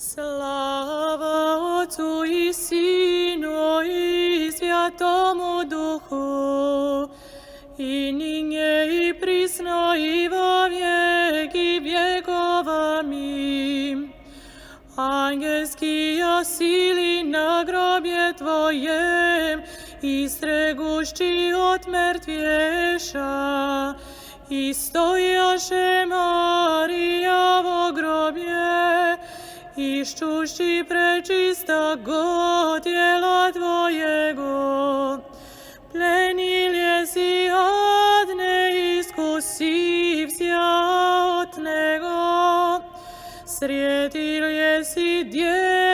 Slava Otcu i Sinu i Svjatomu Duhu, i ninje i prisno i во vijeki vjekov. Amin. Angelski jasili na grobje Tvojem, i stregušći od mrtvješa, i stojaše Marija vo grobje, iščušći prečista go tijela Tvojego. Plenil jesi ad neiskusiv sja od nego, sretil jesi djel